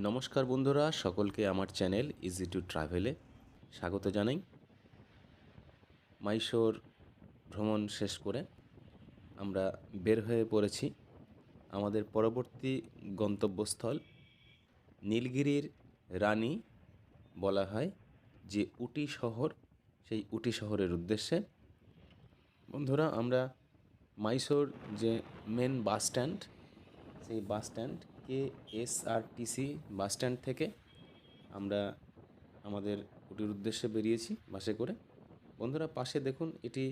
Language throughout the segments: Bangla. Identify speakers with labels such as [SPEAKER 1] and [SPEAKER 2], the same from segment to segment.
[SPEAKER 1] নমস্কার বন্ধুরা, সকলকে আমার চ্যানেল ইজি টু ট্রাভেলে স্বাগত জানাই। মাইশোর ভ্রমণ শেষ করে আমরা বের হয়ে পড়েছি আমাদের পরবর্তী গন্তব্যস্থল নীলগিরির রানী বলা হয় যে উটি শহর, সেই উটি শহরের উদ্দেশ্যে। বন্ধুরা, আমরা মাইশোর যে মেন বাস স্ট্যান্ড, সেই bus stand KSRTC bus stand থেকে আমরা আমাদের উটির উদ্দেশ্যে বেরিয়েছি বাসে করে। বন্ধুরা, পাশে দেখুন, এটি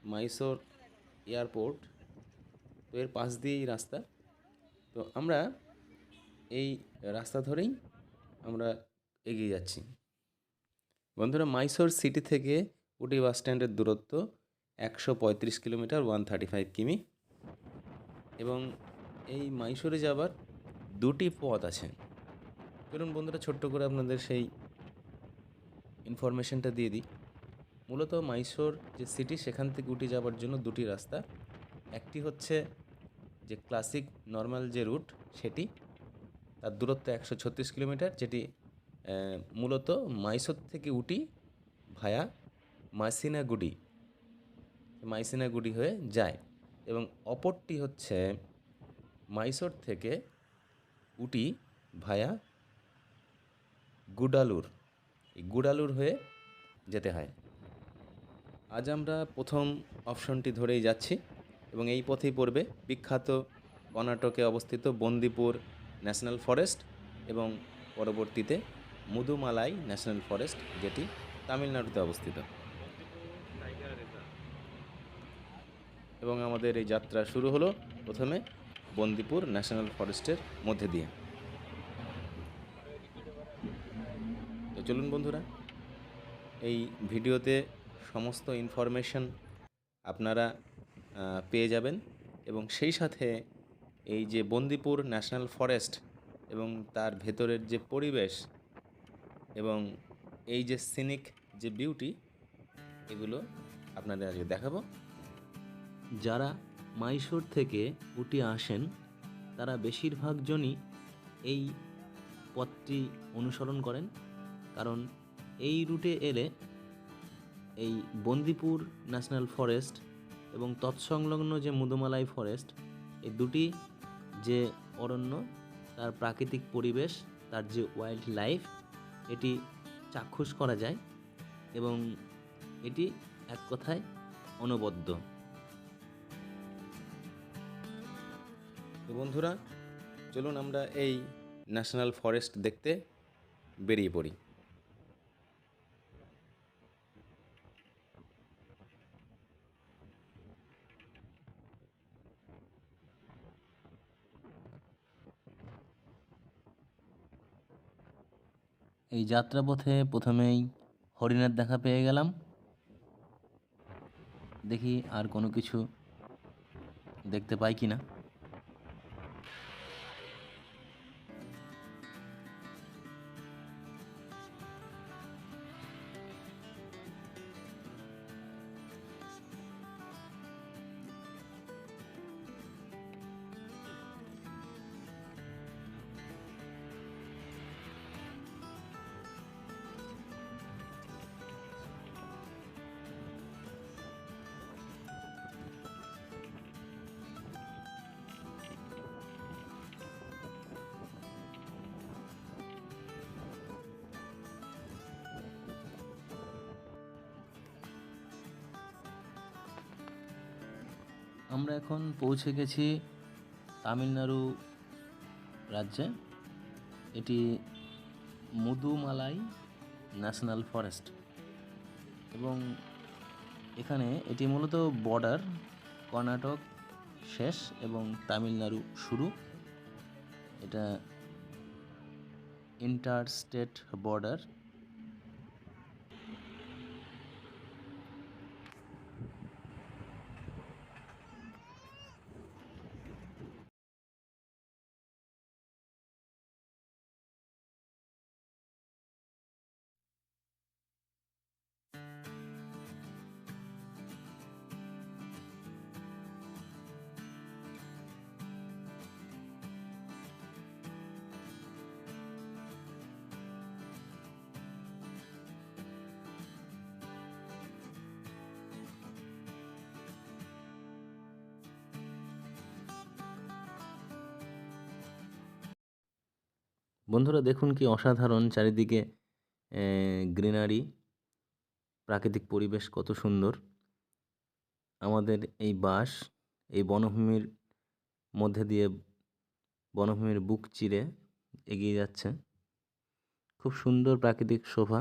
[SPEAKER 1] মাইসোর এয়ারপোর্ট। তো এর পাশ দিয়েই রাস্তা। তো আমরা এই রাস্তা ধরেই আমরা এগিয়ে যাচ্ছি। বন্ধুরা, মাইসোর সিটি থেকে উটি বাস স্ট্যান্ডের দূরত্ব 135 কিলোমিটার, 135 কিমি। এবং এই মাইসোরে যাবার দুটি পথ আছে। চলুন বন্ধুরা, ছোট্ট করে আপনাদের সেই ইনফরমেশনটা দিয়ে দিই। মূলত মাইসোর যে সিটি, সেখান থেকে উটি যাওয়ার জন্য দুটি রাস্তা। একটি হচ্ছে যে ক্লাসিক নর্মাল যে রুট, সেটি তার দূরত্ব 136 কিলোমিটার, যেটি মূলত মাইসোর থেকে উটি ভায়া মাইসিনাগুডি হয়ে যায়। এবং অপরটি হচ্ছে মাইসোর থেকে উটি ভায়া গুডালুর, এই গুডালুর হয়ে যেতে হয়। আজ আমরা প্রথম অপশনটি ধরেই যাচ্ছি এবং এই পথেই পড়বে বিখ্যাত কর্ণাটকে অবস্থিত বন্দিপুর ন্যাশনাল ফরেস্ট এবং পরবর্তীতে মুদুমালাই ন্যাশনাল ফরেস্ট, যেটি তামিলনাড়ুতে অবস্থিত। এবং আমাদের এই যাত্রা শুরু হলো প্রথমে বন্দিপুর ন্যাশনাল ফরেস্টের মধ্যে দিয়ে। তো চলুন বন্ধুরা, এই ভিডিওতে সমস্ত ইনফরমেশন আপনারা পেয়ে যাবেন এবং সেই সাথে এই যে বন্দিপুর ন্যাশনাল ফরেস্ট এবং তার ভেতরের যে পরিবেশ এবং এই যে সিনিক যে বিউটি, এগুলো আপনাদের আজকে দেখাবো। যারা মাইসোর থেকে উটি আসেন তারা বেশিরভাগ জনই এই পথটি অনুসরণ করেন, কারণ এই রুটে এলে এই বন্দিপুর ন্যাশনাল ফরেস্ট এবং তৎসংলগ্ন যে মুদুমালাই ফরেস্ট, এই দুটি যে অরণ্য, তার প্রাকৃতিক পরিবেশ, তার যে ওয়াইল্ড লাইফ, এটি চাক্ষুষ করা যায় এবং এটি এক কথায় অনবদ্য। তো বন্ধুরা, চলুন আমরা এই ন্যাশনাল ফরেস্ট দেখতে বেরিয়ে পড়ি। এই যাত্রাপথে প্রথমেই হরিণের দেখা পেয়ে গেলাম। দেখি আর কোনো কিছু দেখতে পাই কি না। আমরা এখন পৌঁছে গেছি তামিলনাড়ু রাজ্যে। এটি মুদুমালাই ন্যাশনাল ফরেস্ট এবং এখানে এটি মূলত বর্ডার, কর্ণাটক শেষ এবং তামিলনাড়ু শুরু। এটা ইন্টার স্টেট বর্ডার। বন্ধুরা দেখুন কি অসাধারণ চারিদিকে গ্রিনারি, প্রাকৃতিক পরিবেশ কত সুন্দর। আমাদের এই বাস এই বনভূমির মধ্যে দিয়ে বনভূমির বুক চিরে এগিয়ে যাচ্ছে। খুব সুন্দর প্রাকৃতিক শোভা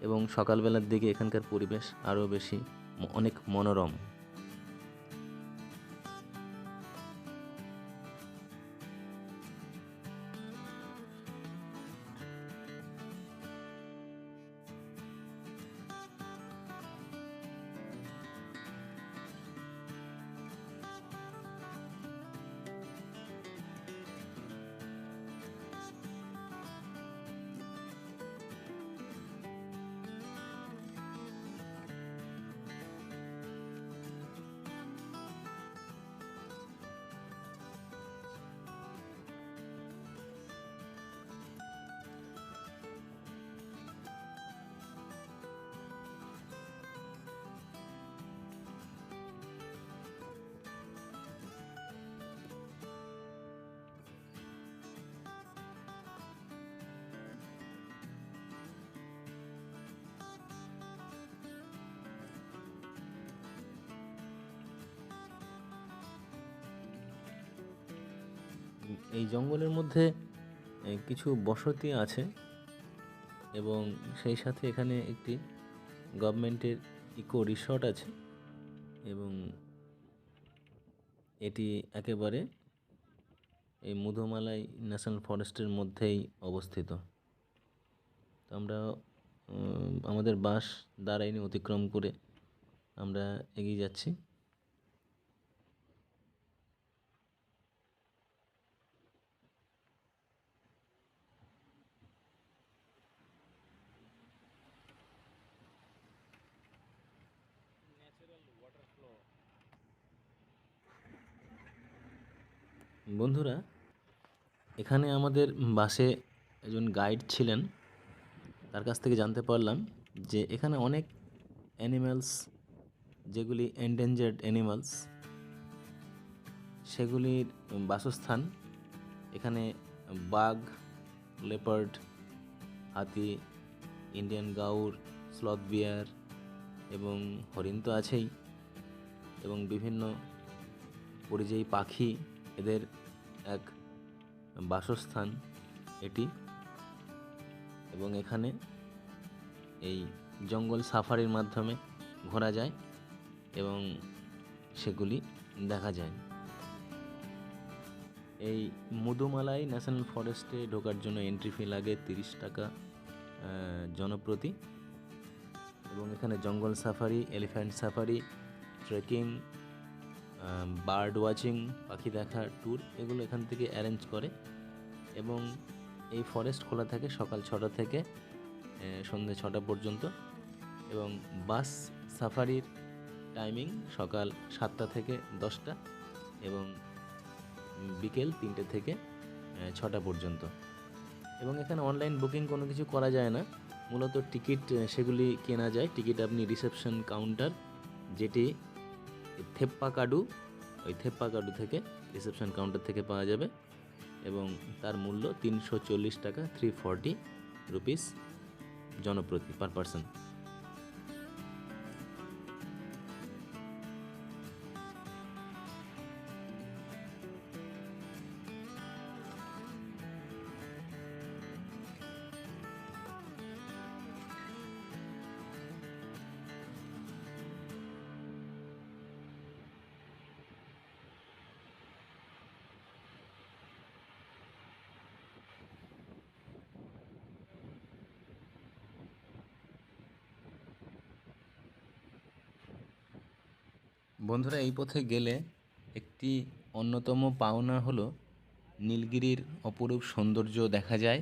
[SPEAKER 1] এবং সকালবেলার দিকে এখানকার পরিবেশ আরও বেশি অনেক মনোরম। এই জঙ্গলের মধ্যে কিছু বসতি আছে এবং সেই সাথে এখানে একটি গভর্নমেন্টের ইকো রিসর্ট আছে এবং এটি একেবারে এই মুধমালাই ন্যাশনাল ফরেস্টের মধ্যেই অবস্থিত। তো আমরা আমাদের বাস দাঁড়ায়নি, অতিক্রম করে আমরা এগিয়ে যাচ্ছি। বন্ধুরা এখানে আমাদের বাসে একজন গাইড ছিলেন, তার কাছ থেকে জানতে পারলাম যে এখানে অনেক অ্যানিম্যালস যেগুলি এন্ডেঞ্জার্ড অ্যানিমালস সেগুলির বাসস্থান। এখানে বাঘ, লেপার্ড, হাতি, ইন্ডিয়ান গাউর, স্লথ বিয়ার এবং হরিণ তো আছেই এবং বিভিন্ন পরিযায়ী পাখি, এদের এক বাসস্থান এটি। এবং এখানে এই জঙ্গল সাফারির মাধ্যমে ঘোরা যায় এবং সেগুলি দেখা যায়। এই মুধমালাই ন্যাশনাল ফরেস্টে ঢোকার জন্য এন্ট্রি ফি লাগে 30 টাকা জনপ্রতি এবং এখানে জঙ্গল safari, elephant safari, trekking, bird watching, পাখি দেখার ট্যুর এগুলো এখান থেকে অ্যারেঞ্জ করে এবং এই ফরেস্ট খোলা থাকে সকাল 6টা থেকে সন্ধ্যে 6টা পর্যন্ত এবং বাস সাফারির টাইমিং সকাল 7টা থেকে 10টা এবং বিকেল 3টে থেকে 6টা পর্যন্ত। এবং এখানে অনলাইন বুকিং কোনো কিছু করা যায় না, মূলত টিকিট সেগুলি কেনা যায়। টিকিট আপনি রিসেপশন কাউন্টার, যেটি থেপ্পাকাডু, ওই থেপ্পাকাডু থেকে রিসেপশন কাউন্টার থেকে পাওয়া যাবে এবং তার মূল্য 340 টাকা, 340 রুপিস জনপ্রতি পার পারসন। বন্ধুরা এই পথে গেলে একটি অন্যতম পাওনা হলো নীলগিরির অপরূপ সৌন্দর্য দেখা যায়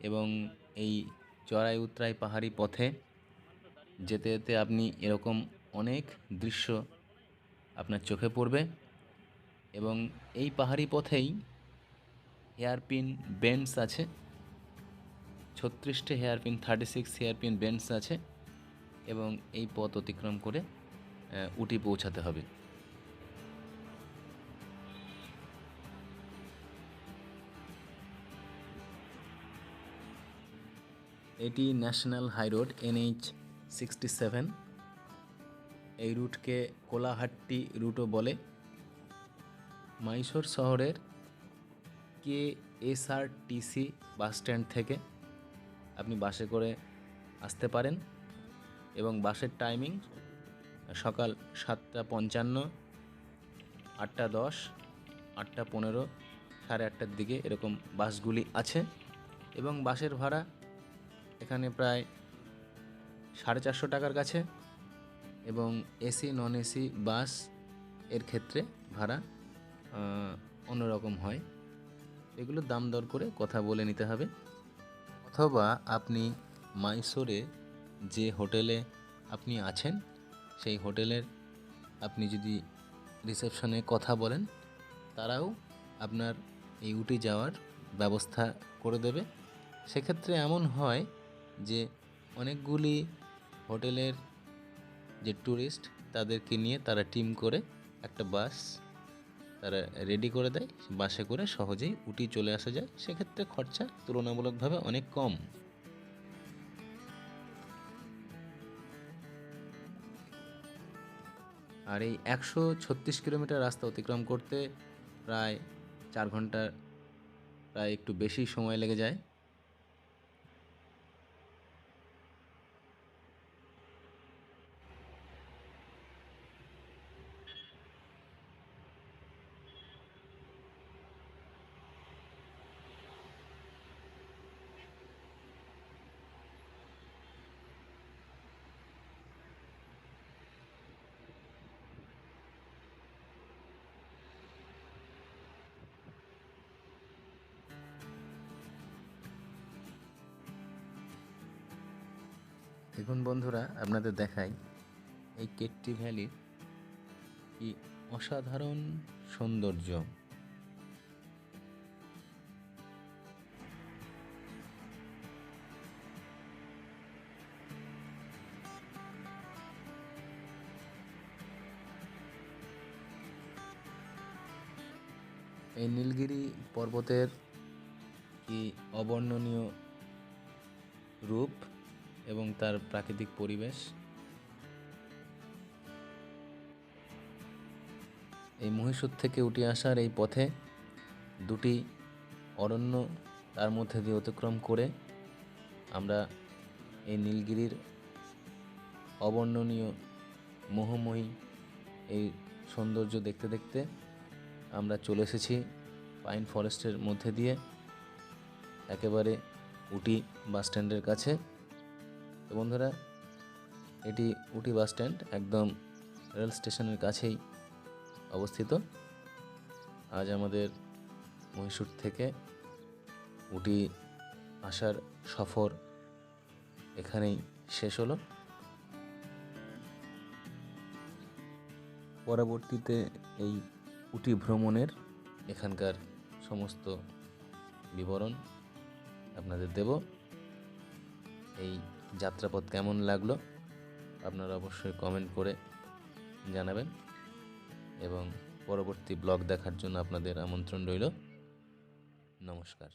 [SPEAKER 1] এবং এই চড়াই উতরাই পাহাড়ি পথে যেতে যেতে আপনি এরকম অনেক দৃশ্য আপনার চোখে পড়বে এবং এই পাহাড়ি পথেই হেয়ারপিন বেন্ডস আছে, 36টে হেয়ারপিন, 36 হেয়ারপিন বেন্ডস আছে এবং এই পথ অতিক্রম করে উটি পৌঁছাতে হবে। এটি ন্যাশনাল হাইরোড NH-67। এই রুটকে কোলাহাট্টি রুটও বলে। মাইসোর শহরের KSRTC বাস স্ট্যান্ড থেকে আপনি বাসে করে আসতে পারেন এবং বাসের টাইমিং সকাল 7:55, 8:10, 8:15, 8:30 দিকে এরকম বাসগুলি আছে এবং বাসের ভাড়া এখানে প্রায় 450 টাকার কাছে এবং এসি নন এসি বাস এর ক্ষেত্রে ভাড়া অন্যরকম হয়। এগুলোর দাম দর করে কথা বলে নিতে হবে। অথবা আপনি মাইসোরে যে হোটেলে আপনি আছেন সেই হোটেলের আপনি যদি রিসেপশনে কথা বলেন, তারাও আপনার এই উটি যাওয়ার ব্যবস্থা করে দেবে। সেক্ষেত্রে এমন হয় যে অনেকগুলি হোটেলের যে ট্যুরিস্ট তাদেরকে নিয়ে তারা টিম করে একটা বাস তারা রেডি করে দেয়, বাসে করে সহজেই উটি চলে আসা যায়। সেক্ষেত্রে খরচা তুলনামূলকভাবে অনেক কম। আর এই 136 কিলোমিটার রাস্তা অতিক্রম করতে প্রায় 4 ঘন্টা, প্রায় একটু বেশি সময় লেগে যায়। দেখুন বন্ধুরা, আপনাদের দেখাই এই কেট্টি ভ্যালির কি অসাধারণ সৌন্দর্য। এই নীলগিরি পর্বতের কি অবর্ণনীয় রূপ এবং তার প্রাকৃতিক পরিবেশ। এই মহীশূর থেকে উঠে আসার এই পথে দুটি অরণ্য তার মধ্যে দিয়ে অতিক্রম করে আমরা এই নীলগিরির অবর্ণনীয় মোহময়ী এই সৌন্দর্য দেখতে দেখতে আমরা চলে এসেছি পাইন ফরেস্টের মধ্যে দিয়ে একেবারে উটি বাস স্ট্যান্ডের কাছে। তো বন্ধুরা, এটি উটি বাস স্ট্যান্ড একদম রেল স্টেশনের কাছেই অবস্থিত। আজ আমাদের মহীশূর থেকে উটি আসার সফর এখানেই শেষ হলো। পরবর্তীতে এই উটি ভ্রমণের এখানকার সমস্ত বিবরণ আপনাদের দেব। এই যাত্রাপথ কেমন লাগলো আপনারা অবশ্যই কমেন্ট করে জানাবেন এবং পরবর্তী ব্লগ দেখার জন্য আপনাদের আমন্ত্রণ রইল। নমস্কার।